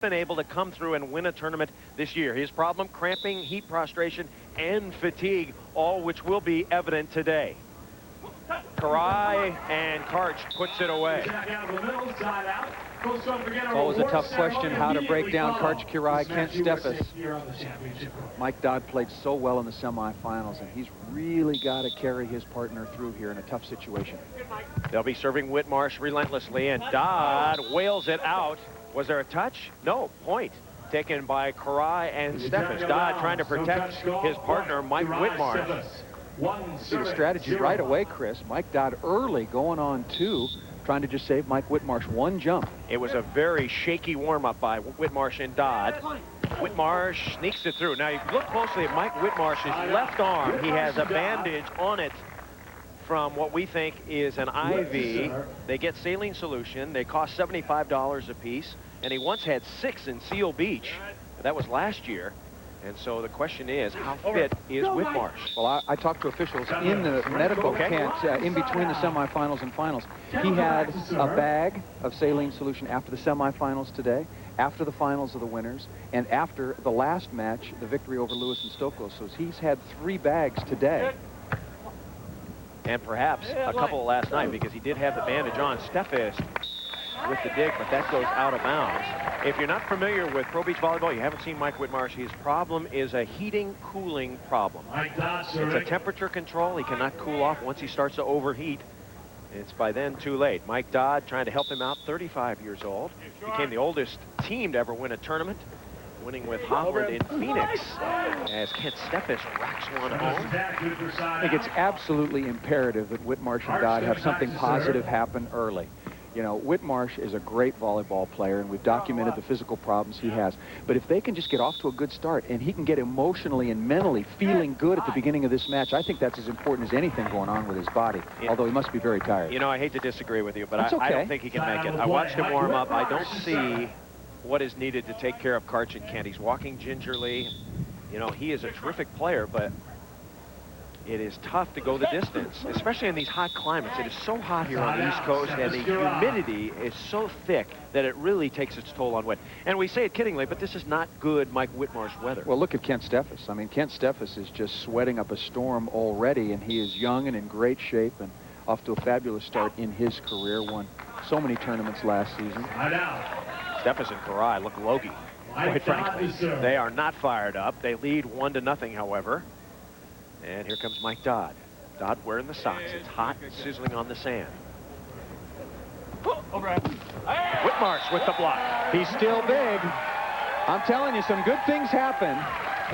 been able to come through and win a tournament this year. His problem, cramping, heat prostration, and fatigue, all which will be evident today. Karai and Karch puts it away. It's always a tough question how to break down Karch Karai, Kent Steffes. Mike Dodd played so well in the semifinals, and he's really got to carry his partner through here in a tough situation. They'll be serving Whitmarsh relentlessly, and Dodd wails it out. Was there a touch? No. Point taken by Karai and Steffes. Dodd trying to protect his partner, Mike Whitmarsh. See the strategy right away, Chris. Mike Dodd early going on two, trying to just save Mike Whitmarsh one jump. It was a very shaky warm-up by Whitmarsh and Dodd. Whitmarsh sneaks it through. Now, you look closely at Mike Whitmarsh's left arm. He has a bandage on it from what we think is an IV. They get saline solution. They cost $75 a piece. And he once had 6 in Seal Beach. That was last year. And so the question is, how fit is Whitmarsh? Well, I talked to officials in the medical tent in between the semifinals and finals. He had a bag of saline solution after the semifinals today, after the finals of the winners, and after the last match, the victory over Lewis and Stokos. So he's had 3 bags today. And perhaps a couple last night, because he did have the bandage on. Steffes with the dig, but that goes out of bounds. If you're not familiar with Pro Beach Volleyball, you haven't seen Mike Whitmarsh, his problem is a heating-cooling problem. It's a temperature control. He cannot cool off once he starts to overheat. It's by then too late. Mike Dodd trying to help him out, 35 years old. Became the oldest team to ever win a tournament, winning with Holland in Phoenix as Kent Steffes racks one home. I think it's absolutely imperative that Whitmarsh and Dodd have something positive happen early. You know, Whitmarsh is a great volleyball player, and we've documented the physical problems he has. But if they can just get off to a good start, and he can get emotionally and mentally feeling good at the beginning of this match, I think that's as important as anything going on with his body, although he must be very tired. You know, I hate to disagree with you, but okay. I don't think he can make it. I watched him warm up. I don't see what is needed to take care of Karch and Kent. He's walking gingerly. You know, he is a terrific player, but it is tough to go the distance, especially in these hot climates. It is so hot here on the East Coast, and the humidity is so thick that it really takes its toll on Whit. And we say it kiddingly, but this is not good Mike Whitmarsh weather. Well, look at Kent Steffes. I mean, Kent Steffes is just sweating up a storm already, and he is young and in great shape and off to a fabulous start in his career. Won so many tournaments last season. Steffes and Karai look logy, quite frankly. They are not fired up. They lead 1-0, however. And here comes Mike Dodd. Dodd wearing the socks. It's hot and sizzling on the sand. Whitmarsh with the block. He's still big. I'm telling you, some good things happen,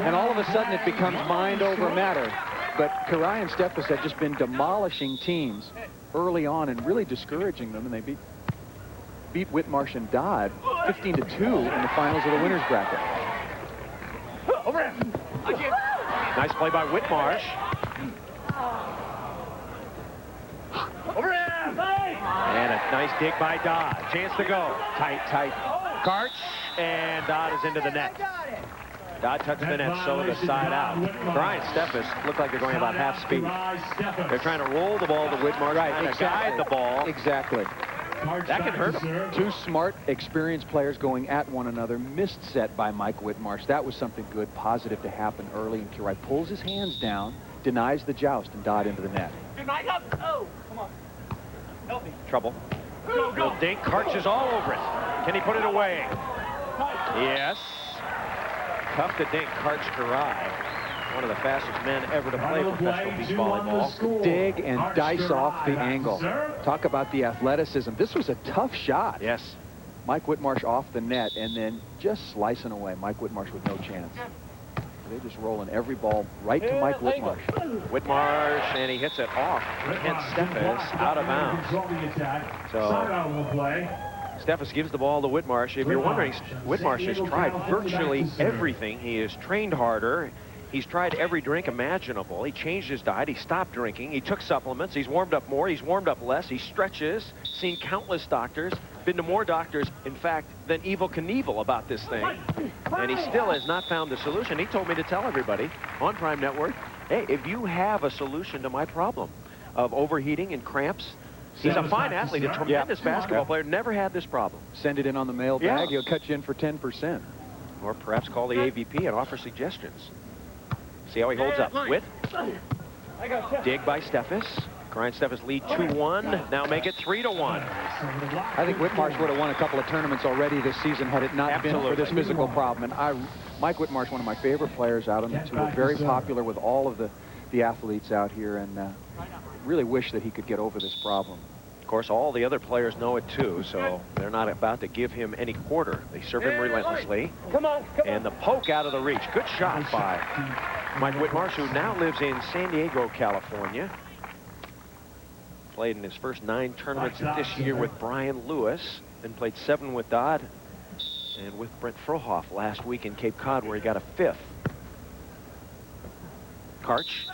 and all of a sudden it becomes mind over matter. But Karai and Steffes have just been demolishing teams early on and really discouraging them, and they beat Whitmarsh and Dodd 15-2 in the finals of the winners bracket. Nice play by Whitmarsh. And a nice dig by Dodd. Chance to go. Tight. Karch, and Dodd is into the net. Dodd touched the net, so the side out. Karai and Steffes look like they're going about half speed. They're trying to roll the ball to Whitmarsh, trying to guide the ball. Exactly. That can hurt him. 2 smart, experienced players going at one another. Missed set by Mike Whitmarsh. That was something good, positive to happen early. And Karai pulls his hands down, denies the joust, and Dodd into the net. Oh, come on. Help me. Trouble. Little dink. Karch is all over it. Can he put it away? Yes. Tough to dink Karch Karai. One of the fastest men ever to play professional beach volleyball. Dig and dice off the angle. Talk about the athleticism. This was a tough shot. Yes. Mike Whitmarsh off the net and then just slicing away. Mike Whitmarsh with no chance. They're just rolling every ball right to Mike Whitmarsh. Whitmarsh, and he hits it off. Kent Steffes out of bounds. So Steffes gives the ball to Whitmarsh. If you're wondering, Whitmarsh has tried virtually everything. He has trained harder. He's tried every drink imaginable. He changed his diet. He stopped drinking. He took supplements. He's warmed up more. He's warmed up less. He stretches. Seen countless doctors. Been to more doctors, in fact, than Evel Knievel about this thing. And he still has not found the solution. He told me to tell everybody on Prime Network, hey, if you have a solution to my problem of overheating and cramps, He's a fine athlete, a tremendous basketball player, never had this problem. Send it in on the mailbag, he'll cut you in for 10%. Or perhaps call the AVP and offer suggestions. See how he holds up. Whit. Dig by Steffes. Ryan Steffes lead 2-1. Now make it 3-1. I think Whitmarsh would have won a couple of tournaments already this season had it not been for this physical problem. And Mike Whitmarsh, one of my favorite players out on the tour, very popular with all of the athletes out here, and really wish that he could get over this problem. Of course, all the other players know it too, so they're not about to give him any quarter. They serve him relentlessly. And the poke out of the reach. Good shot by Mike Whitmarsh, who now lives in San Diego, California. Played in his first 9 tournaments this year with Brian Lewis, then played 7 with Dodd and with Brent Frohoff last week in Cape Cod, where he got a 5th. Karch.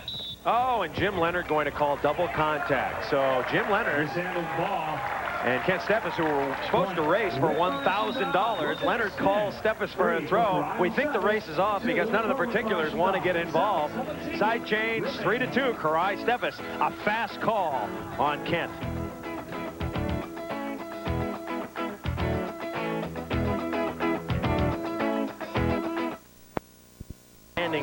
Oh, and Jim Leonard going to call double contact. So Jim Leonard and Kent Steffes, who were supposed to race for $1,000. Leonard calls Steffes for a throw. We think the race is off because none of the particulars want to get involved. Side change, 3-2. Karai Steffes, a fast call on Kent.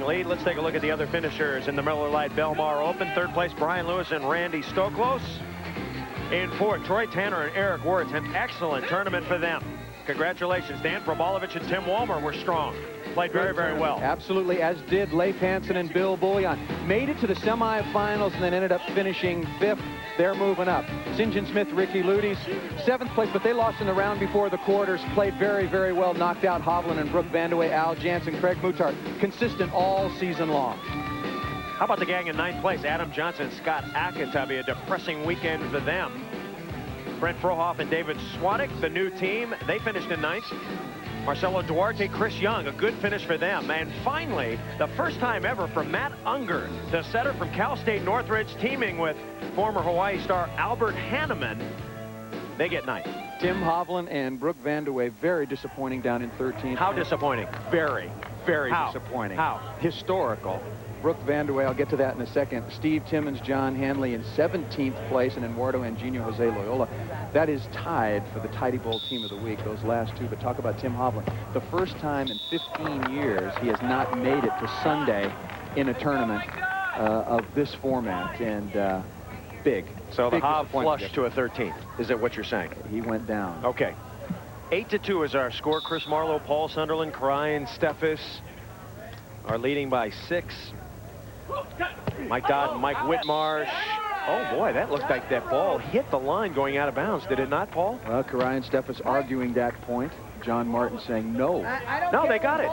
Lead. Let's take a look at the other finishers in the Miller Lite Belmar Open. 3rd place, Brian Lewis and Randy Stoklos. In 4th, Troy Tanner and Eric Wirtz. An excellent tournament for them. Congratulations. Dan Probalovich and Tim Walmer were strong. Played very, very well. Absolutely, as did Leif Hansen and Bill Bullion. Made it to the semifinals and then ended up finishing 5th. They're moving up. St. John Smith, Ricky Ludes, 7th place, but they lost in the round before the quarters. Played very, very well. Knocked out Hovland and Brooke Vandeweghe, Al Jansen, Craig Muttart. Consistent all season long. How about the gang in 9th place? Adam Johnson, Scott Akatabi. A depressing weekend for them. Brent Frohoff and David Swanek, the new team, they finished in 9th. Marcelo Duarte, Chris Young, a good finish for them. And finally, the first time ever for Matt Unger, the setter from Cal State Northridge, teaming with former Hawaii star Albert Hanneman. They get 9th. Tim Hovland and Brooke Vandeweghe, very disappointing down in 13th. How disappointing? Very, very disappointing. How? Historical. Brooke Vandeweghe, I'll get to that in a second. Steve Timmons, John Hanley in 17th place, and Eduardo Anginio, Jose Loyola. That is tied for the Tidy Bowl Team of the Week, those last 2. But talk about Tim Hovland. The first time in 15 years he has not made it to Sunday in a tournament of this format, and big. So the Hov flushed to a 13th. Is that what you're saying? He went down. Okay. 8-2 is our score. Chris Marlowe, Paul Sunderland, Ryan Steffes are leading by 6. Mike Dodd and Mike Whitmarsh. Oh boy, that looked like that ball hit the line going out of bounds. Did it not, Paul? Well, Ryan Steffes arguing that point. John Martin saying no. No, they got it.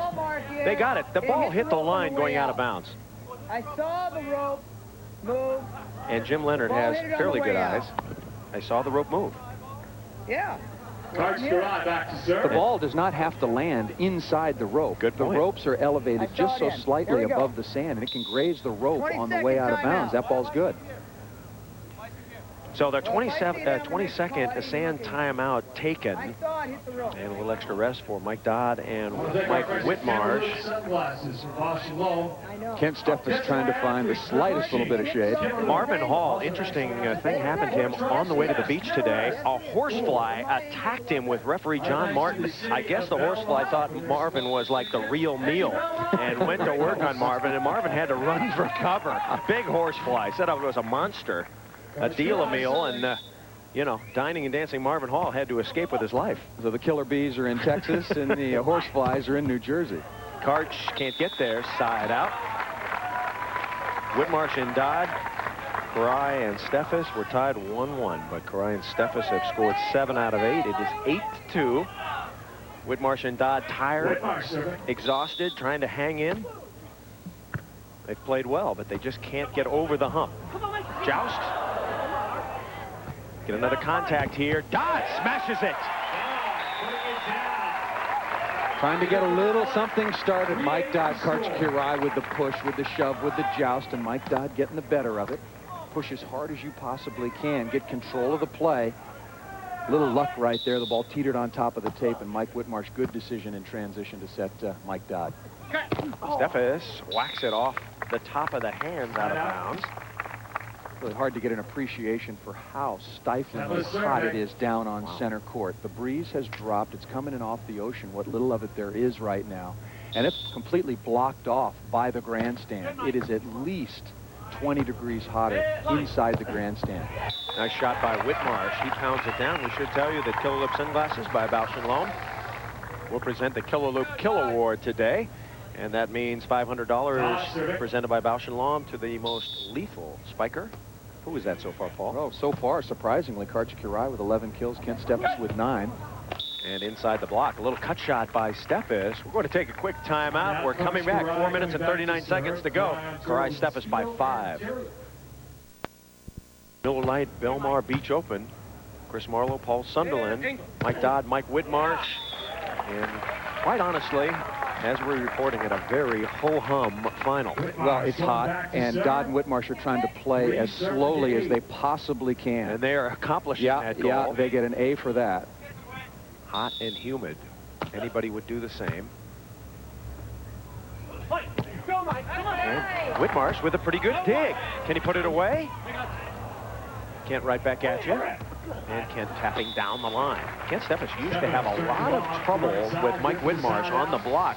They got it. The ball hit the line going out of bounds. I saw the rope move. And Jim Leonard has fairly good eyes. I saw the rope move. Yeah. The ball does not have to land inside the rope. Good point. The ropes are elevated just so slightly above the sand, and it can graze the rope on the way out of bounds. That ball's good. So their 22nd sand timeout taken. And a little extra rest for Mike Dodd and Mike Whitmarsh. Kent Steffes trying to find the slightest little bit of shade. Marvin Hall, interesting thing happened to him on the way to the beach today. A horsefly attacked him with referee John Martin. I guess the horsefly thought Marvin was like the real meal and went to work on Marvin, and Marvin had to run for cover. A big horsefly. Said it was a monster. A deal a meal, and you know, dining and dancing Marvin Hall had to escape with his life. So the killer bees are in Texas and the horseflies are in New Jersey. Karch can't get there, side out. Whitmarsh and Dodd, Karai and Steffes were tied 1-1, but Karai and Steffes have scored 7 out of 8. It is 8-2. Whitmarsh and Dodd tired, exhausted, trying to hang in. They've played well, but they just can't get over the hump. Joust. Get another contact here. Dodd smashes it. Trying to get a little something started. Mike Dodd, Karch Kirai with the push, with the shove, with the joust, and Mike Dodd getting the better of it. Push as hard as you possibly can. Get control of the play. Little luck right there. The ball teetered on top of the tape, and Mike Whitmarsh, good decision in transition to set Mike Dodd. Steffes whacks it off the top of the hands out of bounds. Really hard to get an appreciation for how stiflingly hot it is down on center court. The breeze has dropped. It's coming in off the ocean, what little of it there is right now. And it's completely blocked off by the grandstand. It is at least 20 degrees hotter inside the grandstand. Nice shot by Whitmarsh. He pounds it down. We should tell you that Killer Loop sunglasses by Bausch & Lomb will present the Killer Loop Kill Award today. And that means $500 presented by Bausch & Lomb to the most lethal spiker. Who is that so far, Paul? Well, so far, surprisingly, Karch Kurai with 11 kills, Kent Steffes with 9. And inside the block, a little cut shot by Steffes. We're going to take a quick timeout. We're coming back. 4 minutes and 39 seconds to go. Kurai Steffes by 5. Miller Lite Belmar Beach Open. Chris Marlowe, Paul Sunderland, Mike Dodd, Mike Whitmarsh. And quite honestly, as we're reporting it, a very ho-hum final. Well, it's hot, and Dodd and Whitmarsh are trying to play as slowly as they possibly can. And they are accomplishing that goal. Yeah, they get an A for that. Hot and humid. Anybody would do the same. And Whitmarsh with a pretty good dig. Can he put it away? Kent right back at you. And Kent tapping down the line. Kent Steffes used to have a lot of trouble with Mike Whitmarsh on the block.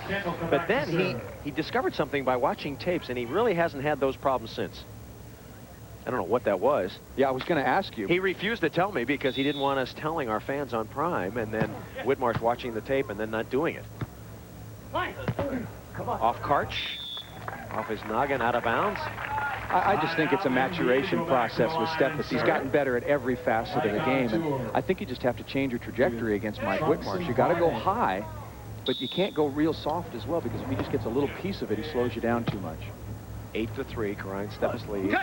But then he discovered something by watching tapes, and he really hasn't had those problems since. I don't know what that was. Yeah, I was going to ask you. He refused to tell me because he didn't want us telling our fans on Prime, and then Whitmarsh watching the tape and then not doing it. Off Karch. Off his noggin, out of bounds. I just think it's a maturation process with Steffes. He's gotten better at every facet of the game, and I think you just have to change your trajectory against Mike Whitmarsh. You got to go high, but you can't go real soft as well, because if he just gets a little piece of it, he slows you down too much. 8-3, Kurai Steffes lead.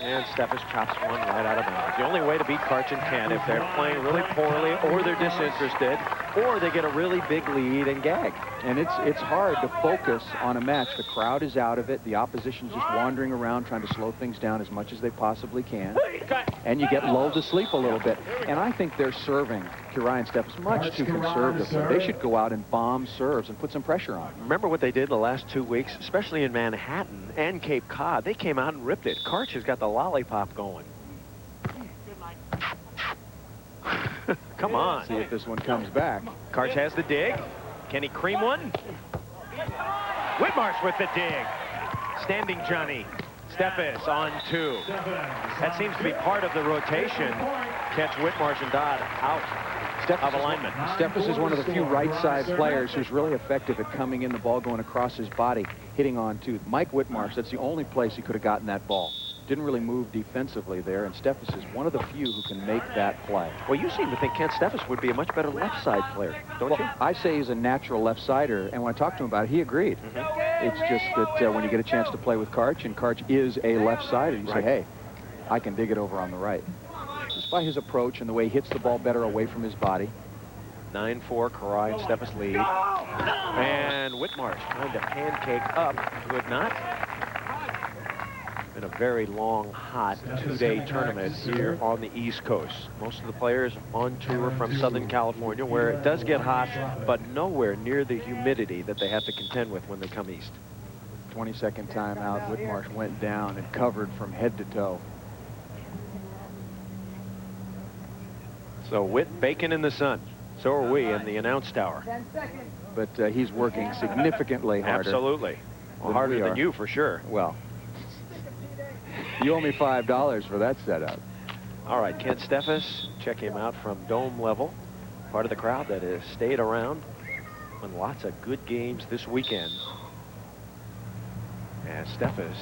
And Steffes chops one right out of bounds. The only way to beat Karch and Kent if they're playing really poorly, or they're disinterested, or they get a really big lead and gag. And it's hard to focus on a match. The crowd is out of it. The opposition's just wandering around trying to slow things down as much as they possibly can. And you get lulled to sleep a little bit. And I think they're serving Kurai and Steffes much too conservatively. They should go out and bomb serves and put some pressure on. Remember what they did the last 2 weeks, especially in Manhattan and Cape Cod. They came out and ripped it. Karch has got the lollipop going. Come on. See if this one comes back. Karch has the dig. Can he cream one? Whitmarsh with the dig. Standing Johnny. Steffes on 2. That seems to be part of the rotation. Catch Whitmarsh and Dodd out of alignment. Steffes is one of the few right-side players who's really effective at coming in the ball, going across his body, hitting on 2. Mike Whitmarsh, that's the only place he could have gotten that ball. Didn't really move defensively there, and Steffes is one of the few who can make that play. Well, you seem to think Kent Steffes would be a much better left-side player, don't you? I say he's a natural left-sider, and when I talked to him about it, he agreed. It's just that when you get a chance to play with Karch, and Karch is a left-sider, you say, hey, I can dig it over on the right. Just by his approach and the way he hits the ball better away from his body. 9-4, Kurai and Steffes lead. And Whitmarsh trying to pancake up, could not. Been a very long, hot 2-day tournament here on the East Coast. Most of the players on tour from Southern California, where it does get hot, but nowhere near the humidity that they have to contend with when they come east. 20-second timeout. Whitmarsh went down and covered from head to toe. So Whit baking in the sun. So are we in the announce tower. But he's working significantly harder. Absolutely. Well, harder than you, for sure. Well, you owe me $5 for that setup. All right, Kent Steffes, check him out from dome level. Part of the crowd that has stayed around on lots of good games this weekend. As Steffes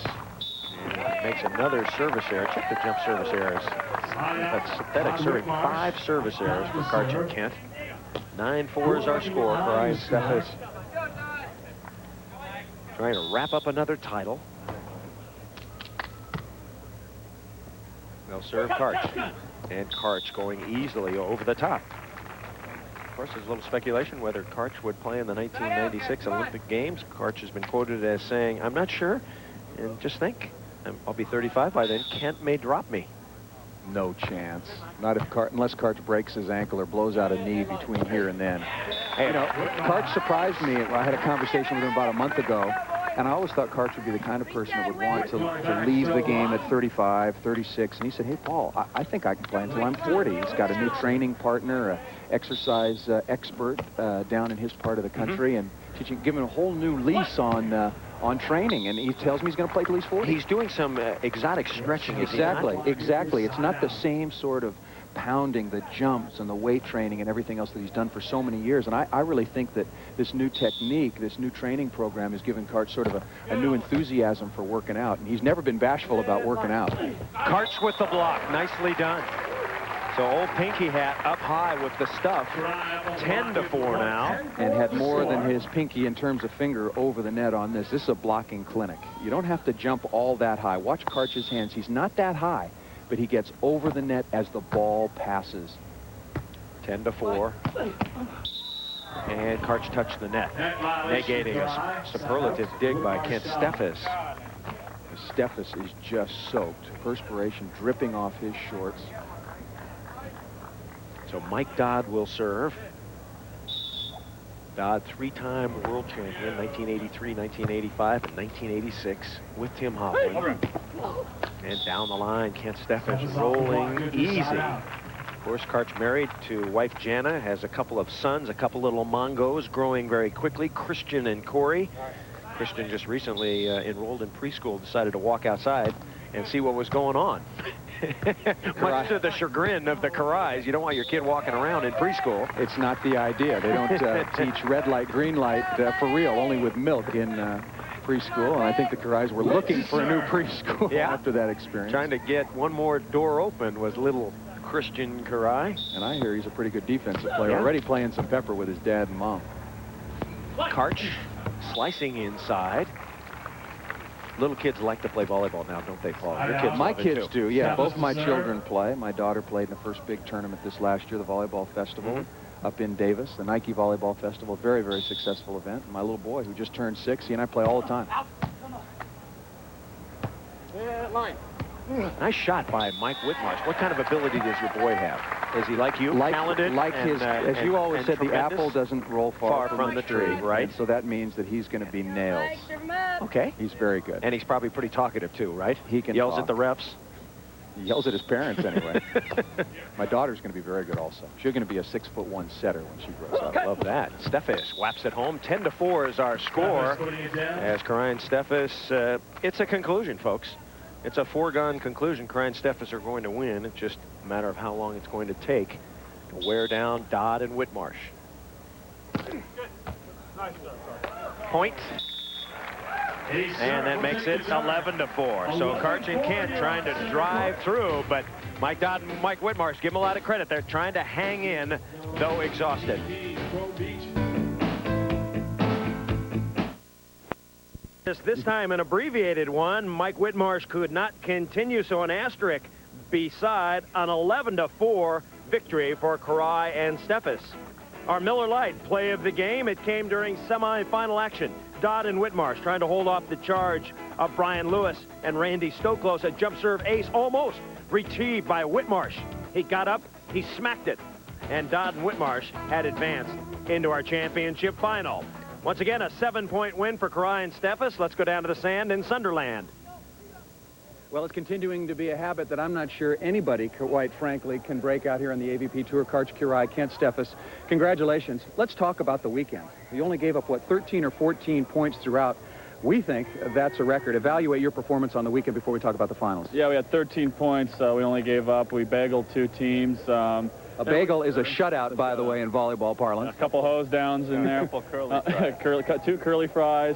makes another service error. Check the jump service errors. That's synthetic serving 5 service errors for Karch and Kent. 9-4 is our score. Kurai and Steffes trying to wrap up another title. They'll serve Karch. And Karch going easily over the top. Of course, there's a little speculation whether Karch would play in the 1996 Olympic Games. Karch has been quoted as saying, I'm not sure. And just think, I'll be 35 by then. Kent may drop me. No chance. Not if unless Karch breaks his ankle or blows out a knee between here and then. Hey, you know, Karch surprised me. I had a conversation with him about a month ago, And I always thought Karch would be the kind of person that would want to leave the game at 35, 36. And he said, hey, Paul, I think I can play until I'm 40. He's got a new training partner, an exercise expert down in his part of the country, and teaching, giving a whole new lease on training. And he tells me he's going to play till he's 40. He's doing some exotic stretching. Exactly, exactly. It's not the same sort of pounding, the jumps and the weight training and everything else that he's done for so many years. And I really think that this new technique, this new training program has given Karch sort of a new enthusiasm for working out. And he's never been bashful about working out. Karch with the block. Nicely done. So old Pinky Hat up high with the stuff. 10-4 now. And had more than his pinky in terms of finger over the net on this. This is a blocking clinic. You don't have to jump all that high. Watch Karch's hands. He's not that high, but he gets over the net as the ball passes. 10-4. And Karch touched the net, negating a superlative dig by Kent Steffes. Steffes is just soaked. Perspiration dripping off his shorts. So Mike Dodd will serve. Dodd, three-time world champion, 1983, 1985, and 1986 with Tim Hoffman. And down the line, Kent Steffes rolling easy. Of course, Karch married to wife Jana, has a couple of sons, a couple little Mongos growing very quickly, Christian and Corey. Christian just recently enrolled in preschool, decided to walk outside and see what was going on. Much to the chagrin of the Karais, you don't want your kid walking around in preschool. It's not the idea. They don't teach red light, green light for real, only with milk in preschool. And I think the Karais were looking for a new preschool after that experience. Trying to get one more door open was little Christian Karai. And I hear he's a pretty good defensive player, already playing some pepper with his dad and mom. Karch slicing inside. Little kids like to play volleyball now, don't they, Paul? Your kids my kids do, yeah. Both my sir. children play. My daughter played in the first big tournament this last year, the Volleyball Festival up in Davis, the Nike Volleyball Festival. Very, very successful event. And my little boy, who just turned 6, he and I play all the time. Line. Nice shot by Mike Whitmarsh. What kind of ability does your boy have? Is he like you, talented? Like his, as you always said, the apple doesn't roll far from the tree, right? And so that means that he's going to be nailed. Okay. He's very good. And he's probably pretty talkative too, right? He can yells talk. at the refs. He yells at his parents anyway. My daughter's going to be very good also. She's going to be a 6'1" setter when she grows up. I love that. Steffes whaps it home. 10-4 is our score. As Karai and Steffes, it's a conclusion, folks. It's a foregone conclusion. Karai and Steffes are going to win. It's just a matter of how long it's going to take to wear down Dodd and Whitmarsh. Point. And that makes it 11-4. So Karch and Kent trying to drive through, but Mike Dodd and Mike Whitmarsh, give them a lot of credit. They're trying to hang in, though exhausted. This time an abbreviated one. Mike Whitmarsh could not continue, so an asterisk beside an 11-4 victory for Karai and Steffes. Our Miller Lite play of the game, it came during semi-final action. Dodd and Whitmarsh trying to hold off the charge of Brian Lewis and Randy Stoklos. A jump serve ace almost retrieved by Whitmarsh. He got up, he smacked it, and Dodd and Whitmarsh had advanced into our championship final. Once again, a 7-point win for Karai and Steffes. Let's go down to the sand in Sunderland. Well, it's continuing to be a habit that I'm not sure anybody, quite frankly, can break out here on the AVP Tour. Karch, Karai, Kent Steffes, congratulations. Let's talk about the weekend. You only gave up, what, 13 or 14 points throughout. We think that's a record. Evaluate your performance on the weekend before we talk about the finals. Yeah, we had 13 points. We only gave up. We bageled 2 teams. A bagel is a shutout, by the way, in volleyball parlance. A couple hose downs in there. A couple curly fries. 2 curly fries.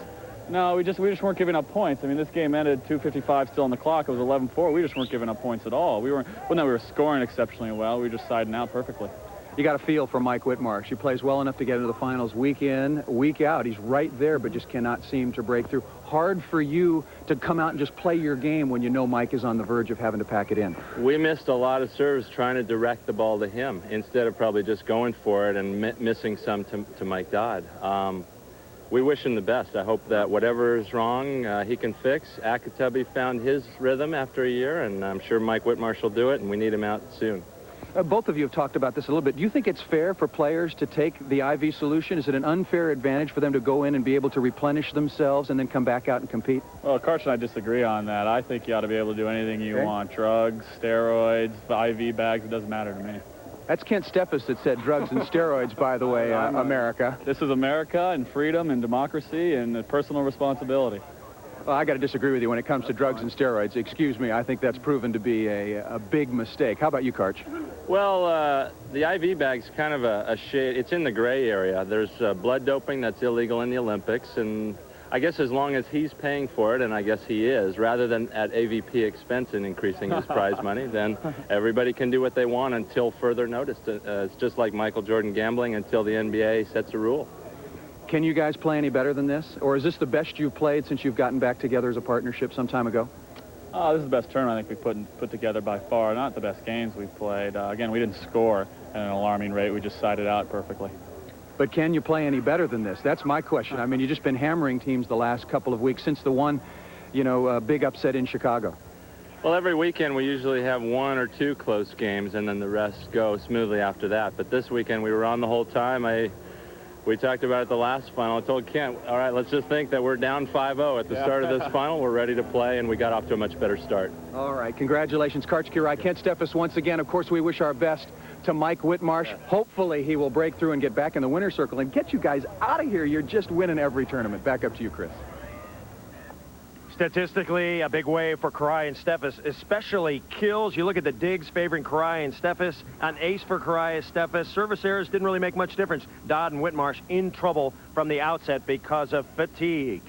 No, we just weren't giving up points. I mean, this game ended 2:55 still on the clock. It was 11-4. We just weren't giving up points at all. We were scoring exceptionally well. We were just siding out perfectly. You got a feel for Mike Whitmarsh. He plays well enough to get into the finals week in, week out. He's right there, but just cannot seem to break through. Hard for you to come out and just play your game when you know Mike is on the verge of having to pack it in. We missed a lot of serves trying to direct the ball to him instead of probably just going for it and missing some to Mike Dodd. We wish him the best. I hope that whatever is wrong, he can fix. Akatabi found his rhythm after a year, and I'm sure Mike Whitmarsh will do it, and we need him out soon. Both of you have talked about this a little bit. Do you think it's fair for players to take the IV solution? Is it an unfair advantage for them to go in and be able to replenish themselves and then come back out and compete? Well, Karch and I disagree on that. I think you ought to be able to do anything you want. Drugs, steroids, IV bags, it doesn't matter to me. That's Kent Steffes that said drugs and steroids, by the way, America. This is America and freedom and democracy and personal responsibility. Well, I got to disagree with you when it comes to drugs and steroids. Excuse me, I think that's proven to be a big mistake. How about you, Karch? Well, the IV bag's kind of a shade. It's in the gray area. There's blood doping that's illegal in the Olympics, and I guess as long as he's paying for it, and I guess he is, rather than at AVP expense and increasing his prize money, then everybody can do what they want until further notice. It's just like Michael Jordan gambling until the NBA sets a rule. Can you guys play any better than this? Or is this the best you've played since you've gotten back together as a partnership some time ago? Oh, this is the best tournament I think we've put together by far. Not the best games we've played. Again, we didn't score at an alarming rate. We just sided out perfectly. But can you play any better than this? That's my question. I mean, you've just been hammering teams the last couple of weeks since the one, big upset in Chicago. Well, every weekend we usually have 1 or 2 close games, and then the rest go smoothly after that. But this weekend we were on the whole time. We talked about it the last final. I told Kent, all right, let's just think that we're down 5-0 at the start of this final. We're ready to play, and we got off to a much better start. All right, congratulations, Karch Kirai. Kent Steffes once again. Of course, we wish our best to Mike Whitmarsh. Hopefully he will break through and get back in the winner's circle and get you guys out of here. You're just winning every tournament. Back up to you, Chris. Statistically, a big wave for Kirai and Steffes, especially kills. You look at the digs favoring Kirai and Steffes. An ace for Kirai and Steffes. Service errors didn't really make much difference. Dodd and Whitmarsh in trouble from the outset because of fatigue.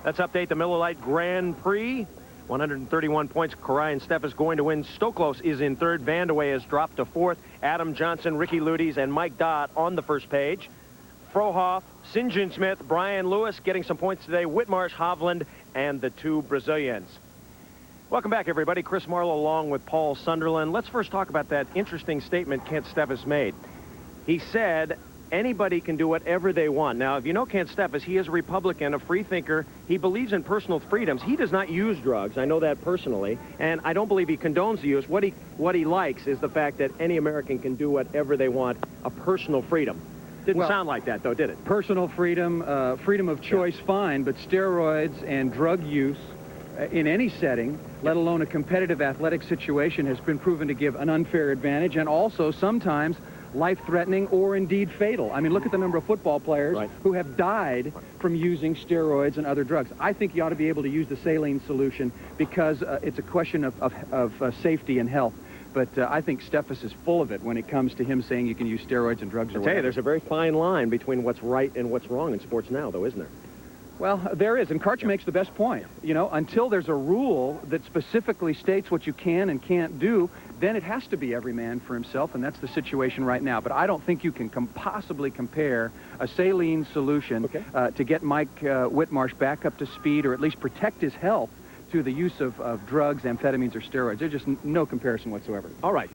Let's update the Miller Lite Grand Prix. 131 points. Kirai and Steffes going to win. Stoklos is in third. Vandewey has dropped to fourth. Adam Johnson, Ricky Ludes, and Mike Dodd on the first page. Frohoff, St. John Smith, Brian Lewis getting some points today. Whitmarsh, Hovland, and the 2 Brazilians. Welcome back, everybody. Chris Marlowe along with Paul Sunderland. Let's first talk about that interesting statement Kent Steffes made. He said anybody can do whatever they want. Now, if you know Kent Steffes, he is a Republican, a free thinker. He believes in personal freedoms. He does not use drugs. I know that personally, and I don't believe he condones the use. What he likes is the fact that any American can do whatever they want, a personal freedom. Didn't sound like that, though, did it? Personal freedom, freedom of choice, fine, but steroids and drug use in any setting, let alone a competitive athletic situation, has been proven to give an unfair advantage and also sometimes life-threatening or indeed fatal. I mean, look at the number of football players who have died from using steroids and other drugs. I think you ought to be able to use the saline solution because it's a question of safety and health. But I think Steffes is full of it when it comes to him saying you can use steroids and drugs or whatever. There's a very fine line between what's right and what's wrong in sports now, though, isn't there? Well, there is, and Karch makes the best point. You know, until there's a rule that specifically states what you can and can't do, then it has to be every man for himself, and that's the situation right now. But I don't think you can possibly compare a saline solution to get Mike Whitmarsh back up to speed or at least protect his health to the use of drugs, amphetamines, or steroids. There's just no comparison whatsoever. All right.